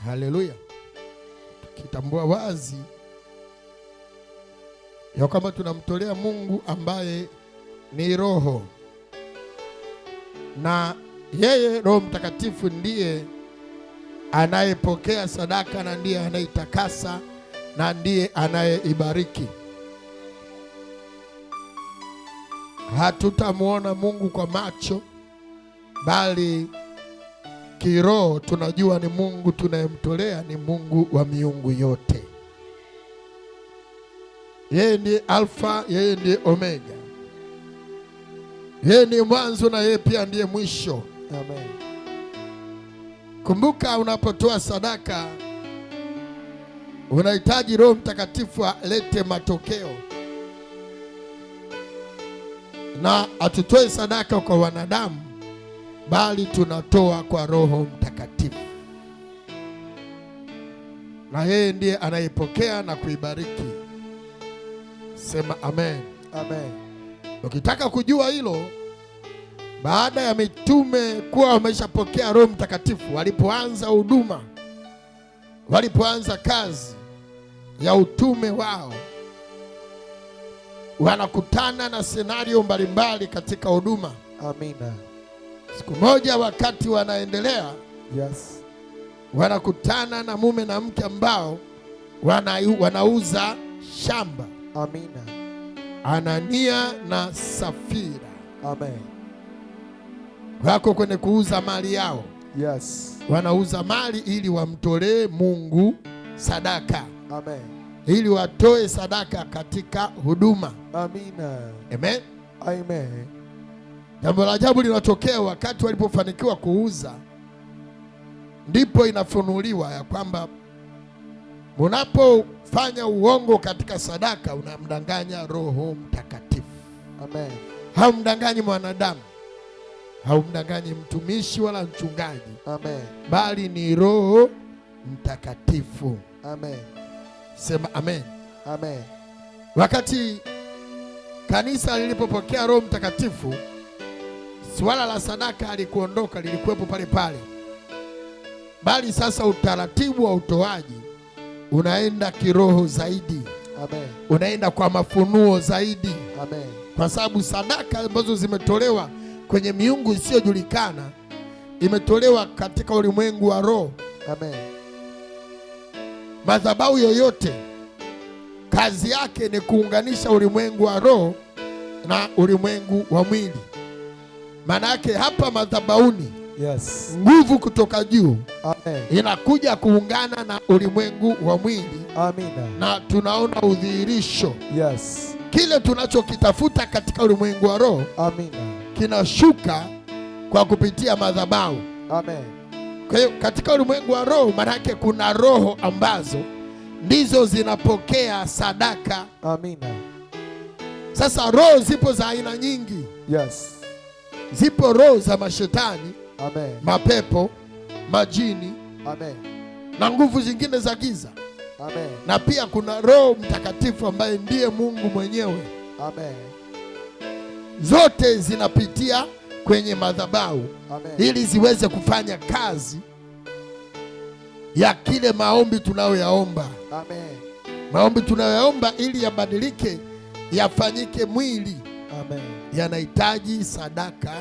Haleluya. Tukitambua wazi ya kwamba tunamtolea Mungu ambaye ni roho, na yeye Roho Mtakatifu ndiye anayepokea sadaka na ndiye anaitakasa na ndiye anayeibariki. Hatutamwona Mungu kwa macho, bali kiroho tunajua ni Mungu tunayemtolea ni Mungu wa miungu yote. Yeye ndiye Alfa, yeye ndiye Omega. Yeye ni mwanzo na yeye pia ndiye mwisho. Amen. Kumbuka, unapotoa sadaka unahitaji Roho Mtakatifu alete matokeo, na atutoe sadaka kwa wanadamu, bali tunatoa kwa Roho Mtakatifu, na yeye ndiye anayepokea na kuibariki. Sema amen. Amen. Ukitaka kujua hilo, baada ya mitume kuwa wameshapokea Roho Mtakatifu, walipoanza huduma, walipoanza kazi ya utume wao, wanakutana na senario mbalimbali katika huduma. Amina. Siku moja wakati wanaendelea, Yes, wanakutana na mume na mke ambao wanauza shamba. Amina. Anania na Safira. Amen. Wako kwenye kuuza mali yao. Yes. Wanauza mali ili wamtolee Mungu sadaka. Amen. Ili watoe sadaka katika huduma. Amina. Amen. Amen. Jambo la ajabu linatokea wakati walipofanikiwa kuuza, ndipo inafunuliwa ya kwamba unapofanya uongo katika sadaka unamdanganya Roho Mtakatifu. Amen. Haumdanganyi mwanadamu, haumdanganyi mtumishi wala mchungaji. Amen. Bali ni Roho Mtakatifu. Amen. Sema amen. Amen. Wakati kanisa lilipopokea Roho Mtakatifu, swala la sadaka halikuondoka, lilikuwepo pale pale, bali sasa utaratibu wa utoaji unaenda kiroho zaidi. Amen. Unaenda kwa mafunuo zaidi. Amen. Kwa sababu sadaka ambazo zimetolewa kwenye miungu isiyojulikana imetolewa katika ulimwengu wa roho. Amen. Madhabahu yoyote kazi yake ni kuunganisha ulimwengu wa roho na ulimwengu wa mwili. Maana yake hapa madhabahuni, yes, nguvu kutoka juu, amen, inakuja kuungana na ulimwengu wa mwili. Amina. Na tunaona udhihirisho. Yes. Kile tunachokitafuta katika ulimwengu wa roho, amina, kinashuka kwa kupitia madhabahu. Amen. Kwa hiyo katika ulimwengu wa roho, maana yake kuna roho ambazo ndizo zinapokea sadaka. Amina. Sasa roho zipo za aina nyingi. Yes. Zipo roho za mashetani, amen, mapepo, majini, amen, na nguvu zingine za giza. Amen. Na pia kuna Roho Mtakatifu ambaye ndiye Mungu mwenyewe. Amen. Zote zinapitia kwenye madhabahu, amen, ili ziweze kufanya kazi ya kile maombi tunayoyaomba. Amen. Maombi tunayoyaomba ili yabadilike, yafanyike mwili, amen, yanahitaji sadaka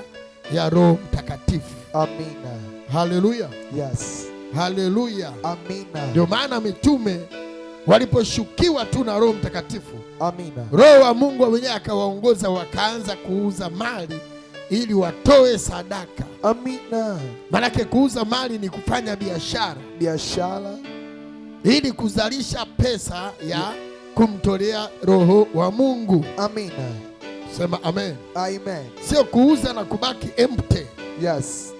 ya Roho Mtakatifu. Amina. Haleluya. Yes. Haleluya. Amina. Ndio maana mitume waliposhukiwa tu na Roho Mtakatifu, amina, Roho wa Mungu mwenyewe akawaongoza, wakaanza kuuza mali ili watoe sadaka. Amina. Maanake kuuza mali ni kufanya biashara, biashara ili kuzalisha pesa ya kumtolea Roho wa Mungu. Amina. Sema amen. Amen. Sio kuuza na kubaki empty. Yes.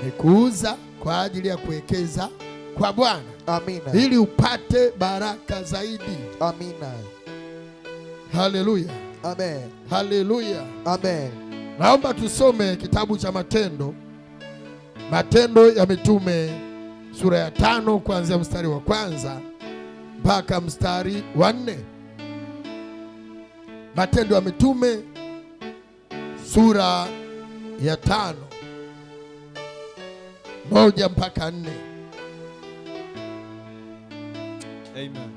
Ni kuuza kwa ajili ya kuwekeza kwa Bwana. Amina. Ili upate baraka zaidi. Amina. Haleluya. Amen. Haleluya. Amen. Naomba tusome kitabu cha Matendo ya Mitume sura ya 5 kuanzia mstari wa 1 mpaka mstari wa 4. Matendo ya Mitume sura ya 5 1 mpaka 4. Amen.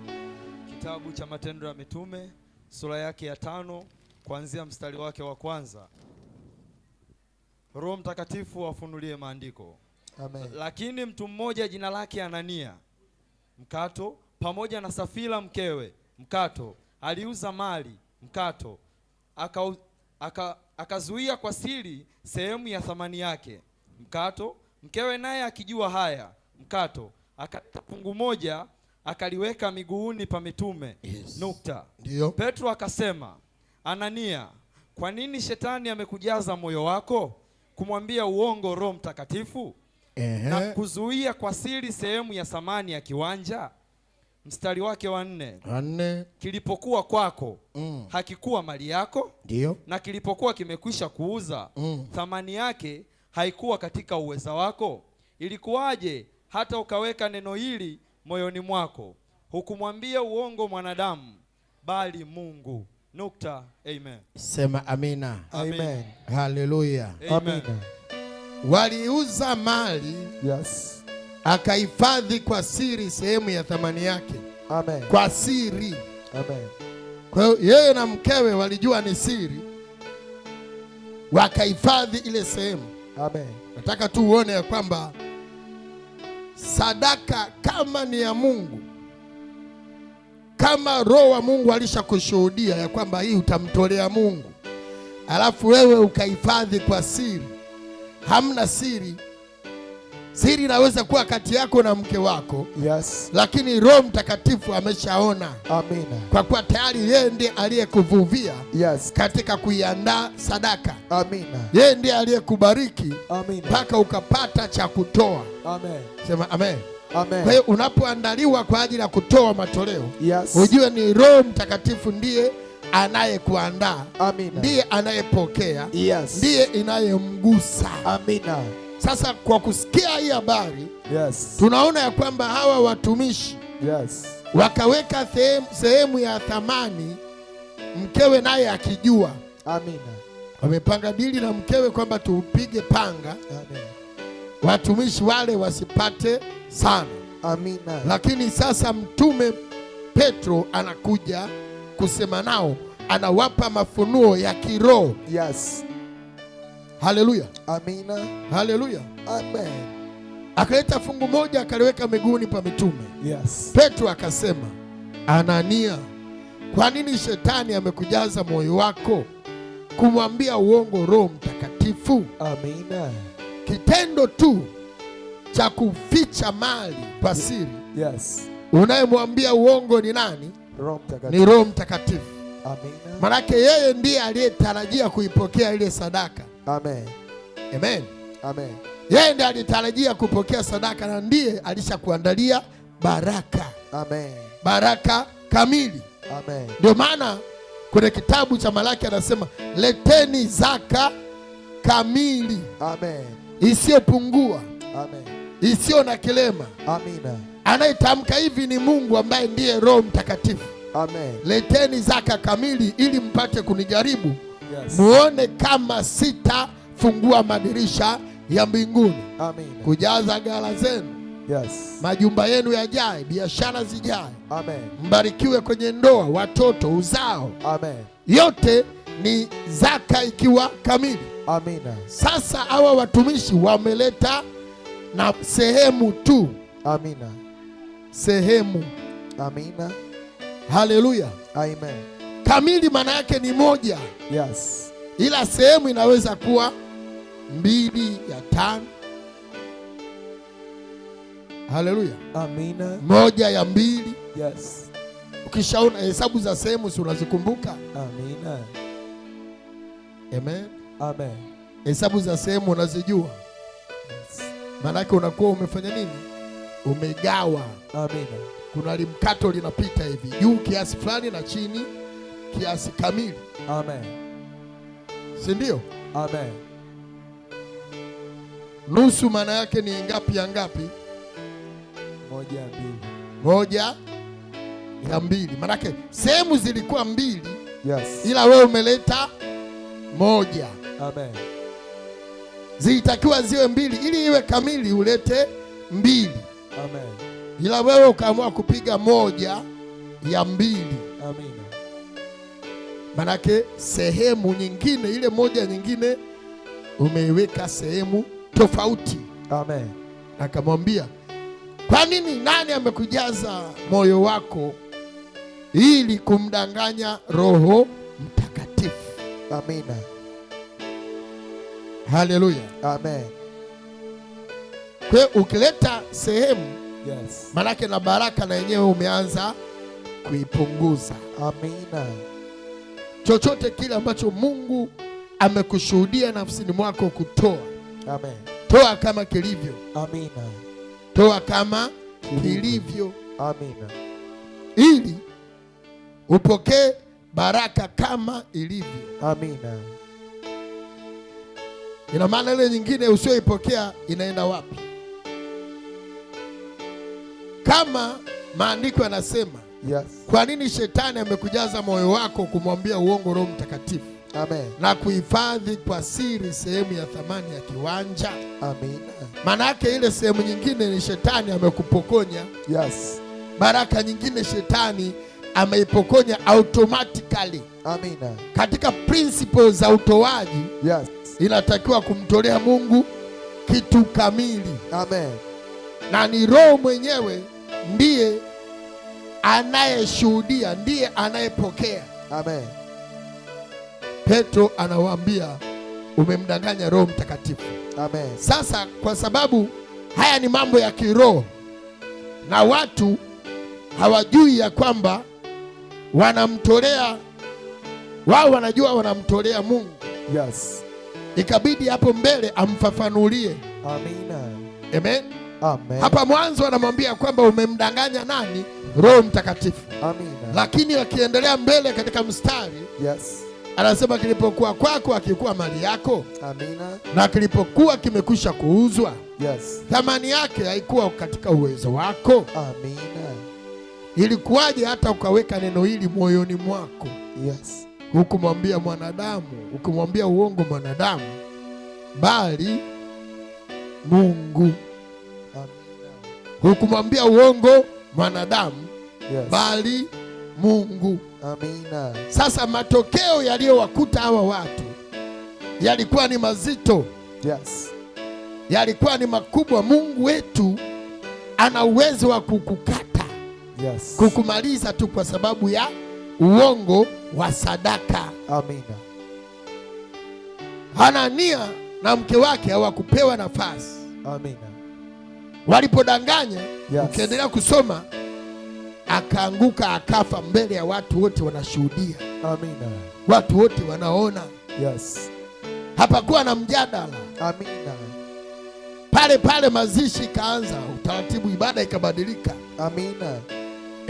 Kitabu cha Matendo ya Mitume sura yake ya 5 kuanzia mstari wake wa kwanza. Roho Mtakatifu afunulie maandiko. Amen. Lakini mtu mmoja jina lake Anania, mkato, pamoja na Safira mkewe, mkato, aliuza mali, mkato, akazuia kwa siri sehemu ya thamani yake, mkato. Mkewe naye akijua haya, mkato, akata fungu moja akaliweka miguuni pa mitume. Yes. Nukta. Ndio. Petro akasema, Anania, kwa nini shetani amekujaza moyo wako kumwambia uongo Roho Mtakatifu na kuzuia kwa siri sehemu ya thamani ya kiwanja? Mstari wake wa 4. Kilipokuwa kwako hakikuwa mali yako? Ndio. Na kilipokuwa kimekwisha kuuza thamani yake haikuwa katika uweza wako? Ilikuwaje hata ukaweka neno hili moyoni mwako? Hukumwambia uongo mwanadamu, bali Mungu. Nukta. Amen. Sema amina. Amen. Haleluya. Amen. Waliuza mali, Yes. akahifadhi kwa siri sehemu ya thamani yake. Amen. Kwa siri. Amen. Kwa hiyo yeye na mkewe walijua ni siri, wakahifadhi ile sehemu. Amen. Nataka tu uone ya kwamba sadaka kama ni ya Mungu, kama Roho wa Mungu alishakushuhudia ya kwamba hii utamtolea Mungu, alafu wewe ukahifadhi kwa siri, hamna siri. Siri inaweza kuwa kati yako na mke wako. Yes. Lakini Roho Mtakatifu ameshaona. Amina. Kwa kuwa tayari yeye ndiye aliyekuvuvia. Yes. Katika kuiandaa sadaka. Amina. Yeye ndiye aliyekubariki. Amina. Mpaka ukapata cha kutoa. Amen. Sema amen. Amen. Kwa hiyo unapoandaliwa kwa ajili ya kutoa matoleo, yes, ujue ni Roho Mtakatifu ndiye anayekuandaa. Amina. Ndiye anayepokea. Yes. Ndiye inayemgusa. Amina. Sasa kwa kusikia hii habari, yes, tunaona ya kwamba hawa watumishi, yes, wakaweka sehemu ya thamani, mkewe naye akijua. Amina. Wamepanga dili na mkewe kwamba tupige panga. Amen. Watumishi wale wasipate sana. Amina. Lakini sasa mtume Petro anakuja kusema nao, anawapa mafunuo ya kiroho. Yes. Haleluya. Amina. Haleluya. Amen. Akaleta fungu moja akaliweka miguuni pa mitume. Yes. Petro akasema, Anania, kwa nini shetani amekujaza moyo wako kumwambia uongo Roho Mtakatifu? Amina. Kitendo tu cha kuficha mali kwa siri, yes, unayemwambia uongo ni nani? Roho Mtakatifu. Ni Roho Mtakatifu. Amina. Manake yeye ndiye aliyetarajia kuipokea ile sadaka. Amen. Amen. Amen. Yeye ndiye alitarajia kupokea sadaka na ndiye alishakuandalia baraka. Amen. Baraka kamili. Amen. Ndio maana kwenye kitabu cha Malaki anasema, leteni zaka kamili. Amen. Isiyopungua. Amen. Isiyo na kilema. Amina. Anayetamka hivi ni Mungu ambaye ndiye Roho Mtakatifu. Amen. Leteni zaka kamili ili mpate kunijaribu. Yes. Muone kama sitafungua madirisha ya mbinguni. Amina. Kujaza ghala zenu. Yes. Majumba yenu yajae, biashara zijae. Amen. Mbarikiwe kwenye ndoa, watoto, uzao. Amen. Yote ni zaka ikiwa kamili. Amina. Sasa hawa watumishi wameleta na sehemu tu. Amina. Sehemu. Amina. Haleluya. Amen. Kamili maana yake ni moja. Yes. Ila sehemu inaweza kuwa 2 ya 5. Haleluya. Amina. 1 ya 2. Yes. Ukishaona hesabu za sehemu si unazikumbuka? Amina. Amen. Amen. Hesabu za sehemu unazijua? Yes. Maana yake unakuwa umefanya nini? Umegawa. Amina. Kuna limkato linapita hivi, juu kiasi fulani na chini kiasi kamili. Amen. Si ndio? Amen. Nusu maana yake ni ngapi ya ngapi? 1 ya 2. 1 ya 2. Maana yake sehemu zilikuwa 2. Yes. Ila wewe umeleta 1. Amen. Zilitakiwa ziwe 2 ili iwe kamili, ulete 2. Amen. ila wewe ukaamua kupiga moja ya mbili. Amina. Manake sehemu nyingine, ile moja nyingine umeiweka sehemu tofauti. Amen. Akamwambia, kwa nini, nani amekujaza moyo wako ili kumdanganya Roho Mtakatifu? Amina. Haleluya. Amen. Kwa hiyo ukileta sehemu, Yes. manake na baraka na yenyewe umeanza kuipunguza. Amina. Chochote kile ambacho Mungu amekushuhudia nafsini mwako kutoa, Amen. toa kama kilivyo. Amina. Toa kama kilivyo, Amina. ili upokee baraka kama ilivyo. Amina. Ina maana ile nyingine usioipokea inaenda wapi? Kama maandiko yanasema, Yes. kwa nini shetani amekujaza moyo wako kumwambia uongo Roho Mtakatifu Amen. na kuhifadhi kwa siri sehemu ya thamani ya kiwanja? Amina. Maana yake ile sehemu nyingine ni shetani amekupokonya. Yes. Baraka nyingine shetani ameipokonya automatically. Amina. Katika principles za utoaji, Yes. inatakiwa kumtolea Mungu kitu kamili, Amen. na ni Roho mwenyewe ndiye anayeshuhudia, ndiye anayepokea. Amen. Petro anawaambia umemdanganya Roho Mtakatifu. Amen. Sasa kwa sababu haya ni mambo ya kiroho na watu hawajui ya kwamba wanamtolea wao, wanajua wanamtolea Mungu. Yes. Ikabidi hapo mbele amfafanulie. Amina. Amen. Amen. Hapa mwanzo anamwambia kwamba umemdanganya nani? Roho Mtakatifu. Amina. Lakini akiendelea mbele katika mstari, Yes. anasema kilipokuwa kwako akikuwa mali yako, Amina. na kilipokuwa kimekwisha kuuzwa, Yes. thamani yake haikuwa katika uwezo wako. Amina. Ilikuwaje hata ukaweka neno hili moyoni mwako? Yes. Hukumwambia mwanadamu, hukumwambia uongo mwanadamu, bali Mungu. Amina. Hukumwambia uongo mwanadamu, Yes. bali Mungu. Amina. Sasa matokeo yaliyowakuta hawa watu yalikuwa ni mazito, Yes. yalikuwa ni makubwa. Mungu wetu ana uwezo wa kukukata, Yes. kukumaliza tu kwa sababu ya uongo wa sadaka. Amina. Hanania na mke wake hawakupewa nafasi. Amina. Walipodanganya, Yes. ukiendelea kusoma, akaanguka akafa mbele ya watu wote wanashuhudia, Amina. watu wote wanaona. Yes. Hapakuwa na mjadala. Amina. Pale pale mazishi ikaanza, utaratibu, ibada ikabadilika. Amina.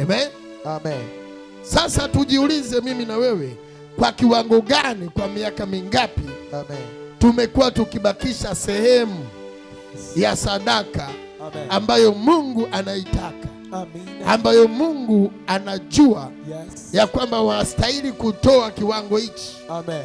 Amen. Amen. Sasa tujiulize, mimi na wewe, kwa kiwango gani, kwa miaka mingapi Amen. tumekuwa tukibakisha sehemu ya sadaka Amen. ambayo Mungu anaitaka, Amina. ambayo Mungu anajua Yes. ya kwamba wanastahili kutoa kiwango hichi, Amen.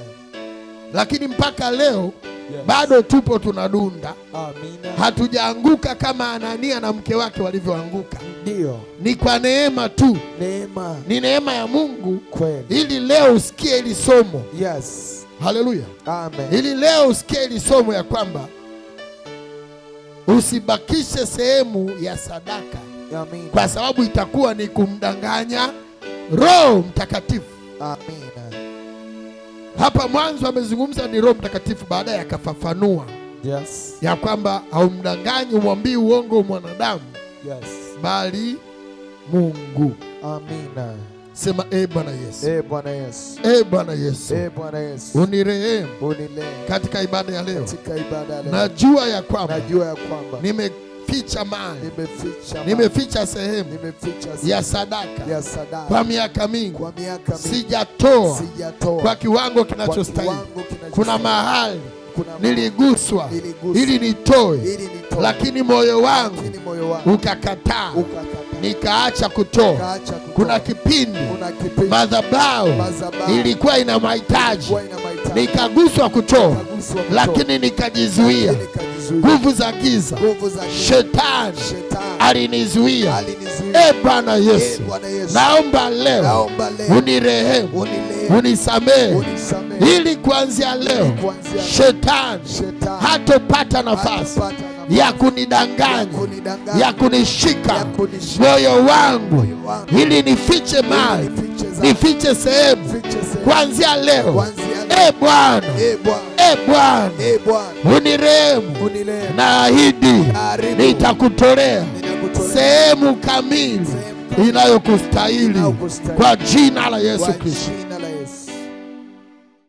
lakini mpaka leo Yes. bado tupo tunadunda, Amina. hatujaanguka kama Anania na mke wake walivyoanguka. Ndio. Ni kwa neema tu, Neema. ni neema ya Mungu, Kweli. ili leo usikie hili somo. Yes. Haleluya. Amen. Ili leo usikie hili somo ya kwamba usibakishe sehemu ya sadaka, Amina. kwa sababu itakuwa ni kumdanganya Roho Mtakatifu. Amina. Hapa mwanzo amezungumza ni Roho Mtakatifu, baadaye akafafanua Yes. ya kwamba haumdanganyi, umwambii uongo mwanadamu, Yes. bali Mungu. Amina. Sema Bwana Yesu. Bwana Yesu. Bwana Yesu, Bwana Yesu. unirehemu Unilee katika ibada ya leo. katika ibada leo. Najua ya kwamba Najua ya kwamba nimeficha mali, nimeficha nimeficha sehemu nimeficha ya sadaka ya sadaka kwa miaka mingi, kwa miaka mingi. sijatoa Sijatoa kwa kiwango kwa kinachostahili. kiwango kinachostahili. Kuna mahali Kuna niliguswa Niliguswa. ili nitoe, ili nitoe. lakini moyo wangu Lakini moyo wangu ukakataa, ukakataa. nikaacha kutoa. Nikaacha kutoa. Kuna kipindi Kuna kipindi madhabahu ilikuwa ina mahitaji, ilikuwa ina mahitaji. nikaguswa kutoa, Nikaguswa kutoa. lakini nikajizuia. Nikajizuia. nguvu za giza, shetani alinizuia. Bwana Yesu, naomba leo unirehemu, unisamehe, ili kuanzia leo shetani hatopata nafasi ya kunidanganya, ya kunishika moyo wangu, ili nifiche mali, nifiche sehemu. Kuanzia leo, Bwana, Bwana, unirehemu, naahidi nitakutolea sehemu kamili inayokustahili kwa jina la Yesu Kristo.